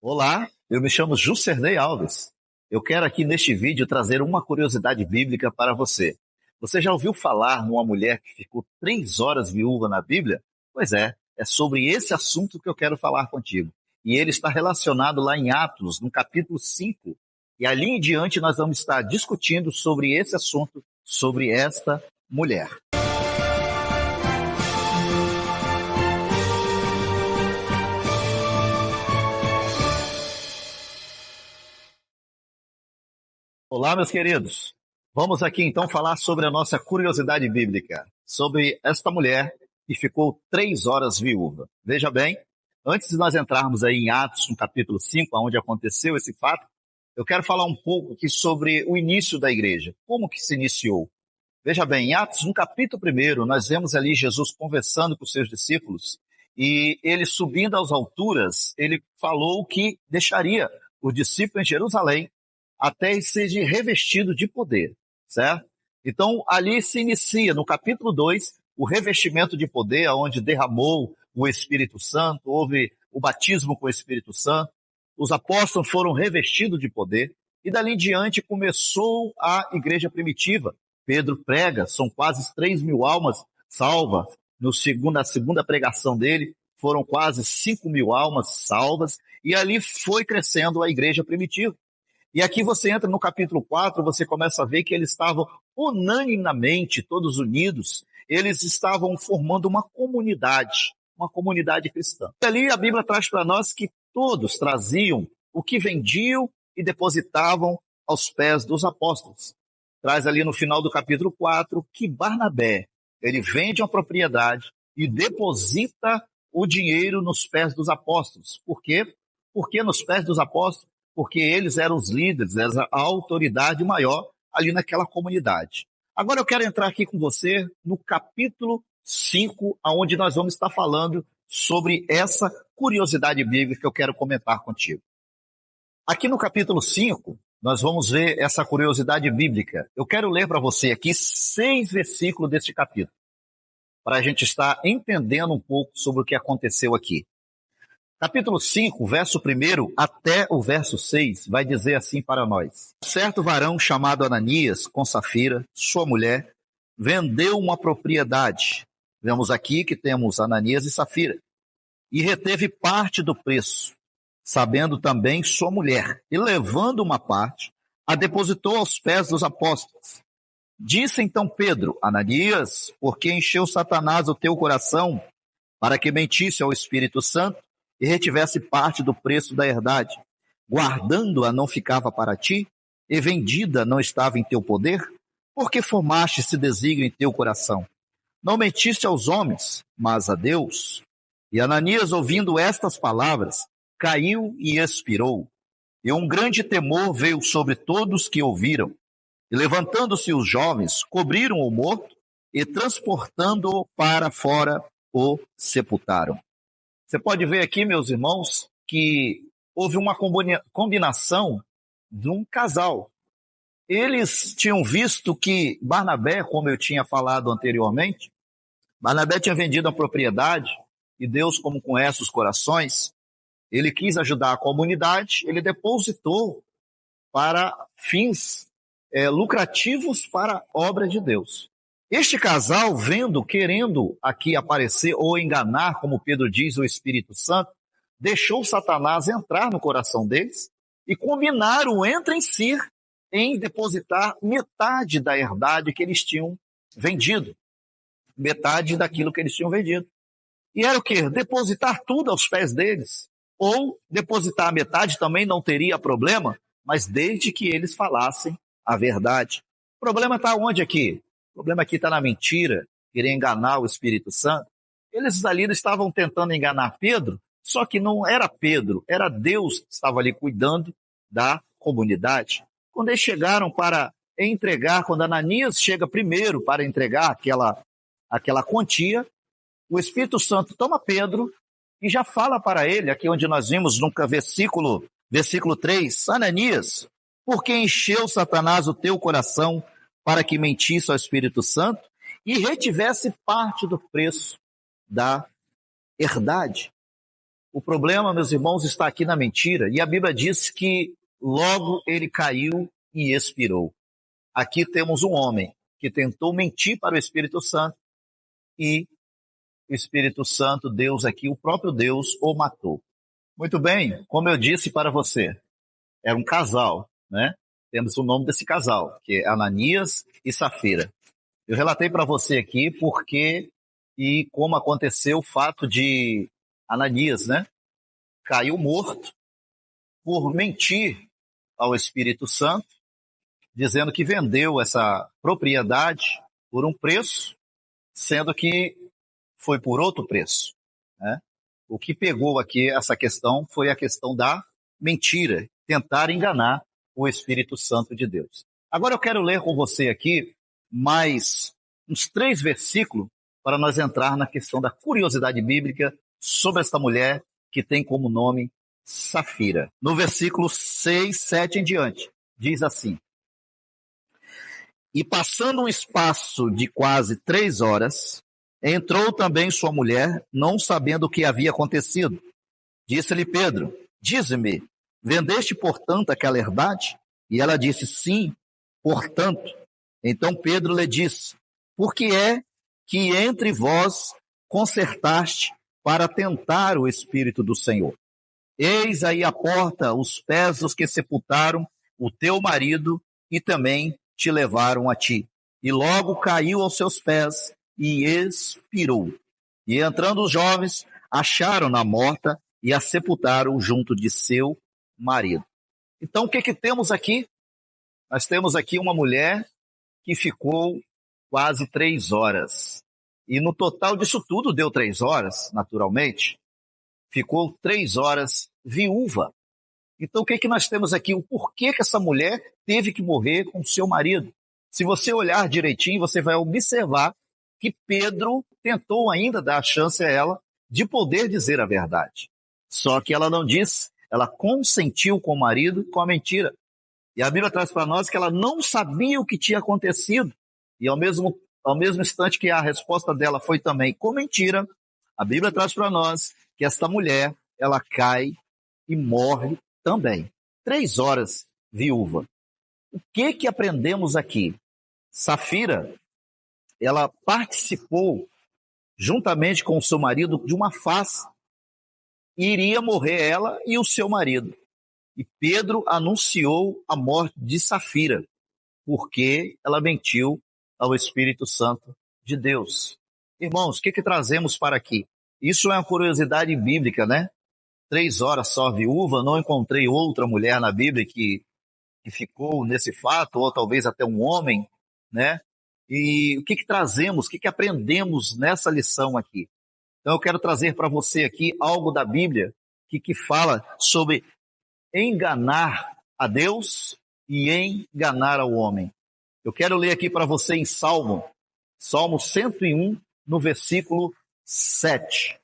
Olá, eu me chamo Juscernei Alves. Eu quero aqui neste vídeo trazer uma curiosidade bíblica para você. Você já ouviu falar numa mulher que ficou 3 horas viúva na Bíblia? Pois é sobre esse assunto que eu quero falar contigo. E ele está relacionado lá em Atos, no capítulo 5. E ali em diante nós vamos estar discutindo sobre esse assunto, sobre esta mulher. Olá, meus queridos. Vamos aqui então falar sobre a nossa curiosidade bíblica, sobre esta mulher que ficou 3 horas viúva. Veja bem, antes de nós entrarmos aí em Atos, no capítulo 5, onde aconteceu esse fato, eu quero falar um pouco aqui sobre o início da igreja, como que se iniciou. Veja bem, em Atos, no capítulo 1, nós vemos ali Jesus conversando com os seus discípulos e ele subindo às alturas, ele falou que deixaria os discípulos em Jerusalém até ele seja revestido de poder, certo? Então, ali se inicia, no capítulo 2, o revestimento de poder, onde derramou o Espírito Santo, houve o batismo com o Espírito Santo, os apóstolos foram revestidos de poder, e dali em diante começou a igreja primitiva. Pedro prega, são quase 3.000 almas salvas. Na segunda pregação dele, foram quase 5.000 almas salvas, e ali foi crescendo a igreja primitiva. E aqui você entra no capítulo 4, você começa a ver que eles estavam unanimemente, todos unidos, eles estavam formando uma comunidade cristã. E ali a Bíblia traz para nós que todos traziam o que vendiam e depositavam aos pés dos apóstolos. Traz ali no final do capítulo 4 que Barnabé, ele vende uma propriedade e deposita o dinheiro nos pés dos apóstolos. Por quê? Porque nos pés dos apóstolos? Porque eles eram os líderes, eram a autoridade maior ali naquela comunidade. Agora eu quero entrar aqui com você no capítulo 5, onde nós vamos estar falando sobre essa curiosidade bíblica que eu quero comentar contigo. Aqui no capítulo 5, nós vamos ver essa curiosidade bíblica. Eu quero ler para você aqui 6 versículos deste capítulo, para a gente estar entendendo um pouco sobre o que aconteceu aqui. Capítulo 5, verso 1 até o verso 6, vai dizer assim para nós. Certo varão chamado Ananias, com Safira, sua mulher, vendeu uma propriedade. Vemos aqui que temos Ananias e Safira. E reteve parte do preço, sabendo também sua mulher. E levando uma parte, a depositou aos pés dos apóstolos. Disse então Pedro, Ananias, por que encheu Satanás o teu coração, para que mentisse ao Espírito Santo, e retivesse parte do preço da herdade, guardando-a não ficava para ti, e vendida não estava em teu poder? Por que formaste esse desígnio em teu coração? Não mentiste aos homens, mas a Deus. E Ananias, ouvindo estas palavras, caiu e expirou. E um grande temor veio sobre todos que ouviram. E levantando-se os jovens, cobriram o morto, e transportando-o para fora, o sepultaram. Você pode ver aqui, meus irmãos, que houve uma combinação de um casal. Eles tinham visto que Barnabé, como eu tinha falado anteriormente, Barnabé tinha vendido a propriedade e Deus, como conhece os corações, ele quis ajudar a comunidade, ele depositou para fins lucrativos para a obra de Deus. Este casal, querendo aqui aparecer ou enganar, como Pedro diz, o Espírito Santo, deixou Satanás entrar no coração deles e combinaram entre si em depositar metade da herdade que eles tinham vendido. Metade daquilo que eles tinham vendido. E era o quê? Depositar tudo aos pés deles. Ou depositar a metade também não teria problema, mas desde que eles falassem a verdade. O problema está onde aqui? O problema aqui está na mentira, querer enganar o Espírito Santo. Eles ali estavam tentando enganar Pedro, só que não era Pedro, era Deus que estava ali cuidando da comunidade. Quando eles chegaram para entregar, quando Ananias chega primeiro para entregar aquela quantia, o Espírito Santo toma Pedro e já fala para ele, aqui onde nós vimos no versículo 3, Ananias, por que encheu Satanás o teu coração para que mentisse ao Espírito Santo e retivesse parte do preço da herdade? O problema, meus irmãos, está aqui na mentira. E a Bíblia diz que logo ele caiu e expirou. Aqui temos um homem que tentou mentir para o Espírito Santo e o Espírito Santo, Deus aqui, o próprio Deus, o matou. Muito bem, como eu disse para você, era um casal, né? Temos o nome desse casal, que é Ananias e Safira. Eu relatei para você aqui porque e como aconteceu o fato de Ananias, né? Caiu morto por mentir ao Espírito Santo, dizendo que vendeu essa propriedade por um preço, sendo que foi por outro preço, né? O que pegou aqui essa questão foi a questão da mentira, tentar enganar o Espírito Santo de Deus. Agora eu quero ler com você aqui mais uns 3 versículos para nós entrar na questão da curiosidade bíblica sobre esta mulher que tem como nome Safira. No versículo 6, 7 em diante, diz assim: E passando um espaço de quase 3 horas, entrou também sua mulher, não sabendo o que havia acontecido. Disse-lhe Pedro: Dize-me, vendeste, portanto, aquela herdade? E ela disse: Sim, portanto. Então Pedro lhe disse: Por que é que entre vós concertaste para tentar o Espírito do Senhor? Eis aí à porta os pés dos que sepultaram o teu marido e também te levaram a ti. E logo caiu aos seus pés e expirou. E entrando os jovens, acharam-na morta e a sepultaram junto de seu marido. Então, o que temos aqui? Nós temos aqui uma mulher que ficou quase 3 horas. E no total disso tudo deu 3 horas, naturalmente. Ficou 3 horas viúva. Então, o que nós temos aqui? O porquê que essa mulher teve que morrer com seu marido? Se você olhar direitinho, você vai observar que Pedro tentou ainda dar a chance a ela de poder dizer a verdade. Só que ela não disse, ela consentiu com o marido com a mentira. E a Bíblia traz para nós que ela não sabia o que tinha acontecido. E ao mesmo instante que a resposta dela foi também com mentira, a Bíblia traz para nós que esta mulher, ela cai e morre também. 3 horas viúva. O que aprendemos aqui? Safira, ela participou, juntamente com o seu marido, de uma farsa. Iria morrer ela e o seu marido. E Pedro anunciou a morte de Safira, porque ela mentiu ao Espírito Santo de Deus. Irmãos, o que trazemos para aqui? Isso é uma curiosidade bíblica, né? 3 horas só viúva, não encontrei outra mulher na Bíblia que ficou nesse fato, ou talvez até um homem, né? E o que trazemos, o que aprendemos nessa lição aqui? Então eu quero trazer para você aqui algo da Bíblia que fala sobre enganar a Deus e enganar ao homem. Eu quero ler aqui para você em Salmo 101, no versículo 7.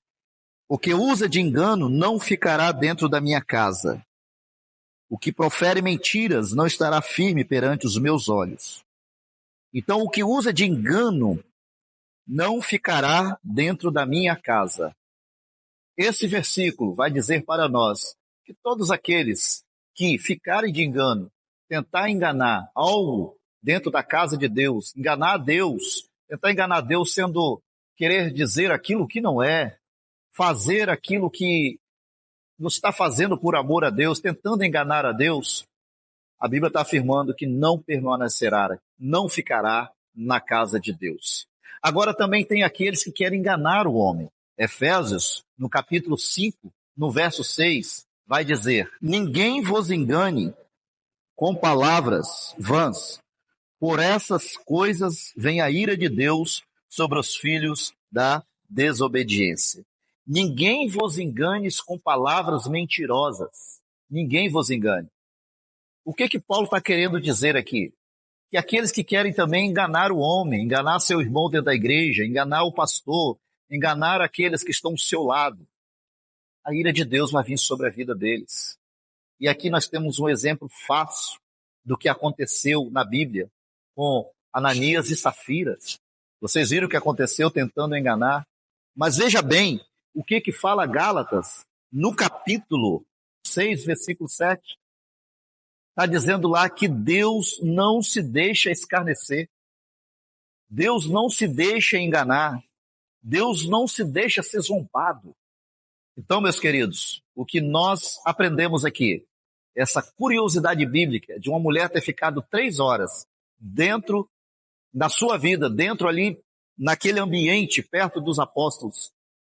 O que usa de engano não ficará dentro da minha casa. O que profere mentiras não estará firme perante os meus olhos. Então, o que usa de engano não ficará dentro da minha casa. Esse versículo vai dizer para nós que todos aqueles que ficarem de engano, tentar enganar algo dentro da casa de Deus, enganar a Deus, tentar enganar Deus sendo querer dizer aquilo que não é, fazer aquilo que não está fazendo por amor a Deus, tentando enganar a Deus, a Bíblia está afirmando que não permanecerá, não ficará na casa de Deus. Agora também tem aqueles que querem enganar o homem. Efésios, no capítulo 5, no verso 6, vai dizer: Ninguém vos engane com palavras vãs, por essas coisas vem a ira de Deus sobre os filhos da desobediência. Ninguém vos engane com palavras mentirosas. Ninguém vos engane. O que Paulo está querendo dizer aqui? Que aqueles que querem também enganar o homem, enganar seu irmão dentro da igreja, enganar o pastor, enganar aqueles que estão ao seu lado, a ira de Deus vai vir sobre a vida deles. E aqui nós temos um exemplo fácil do que aconteceu na Bíblia com Ananias e Safira. Vocês viram o que aconteceu tentando enganar? Mas veja bem, o que fala Gálatas, no capítulo 6, versículo 7, está dizendo lá que Deus não se deixa escarnecer, Deus não se deixa enganar, Deus não se deixa ser zombado. Então, meus queridos, o que nós aprendemos aqui, essa curiosidade bíblica de uma mulher ter ficado 3 horas dentro da sua vida, dentro ali, naquele ambiente, perto dos apóstolos,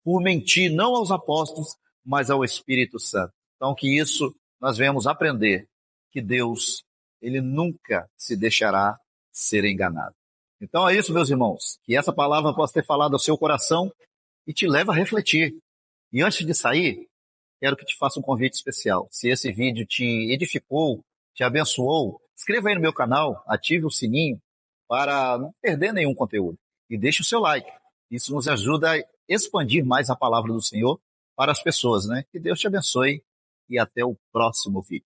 por mentir não aos apóstolos, mas ao Espírito Santo. Então, que isso nós venhamos aprender, que Deus, ele nunca se deixará ser enganado. Então é isso, meus irmãos, que essa palavra possa ter falado ao seu coração e te leva a refletir. E antes de sair, quero que te faça um convite especial. Se esse vídeo te edificou, te abençoou, inscreva aí no meu canal, ative o sininho para não perder nenhum conteúdo. E deixe o seu like. Isso nos ajuda a expandir mais a palavra do Senhor para as pessoas, né? Que Deus te abençoe e até o próximo vídeo.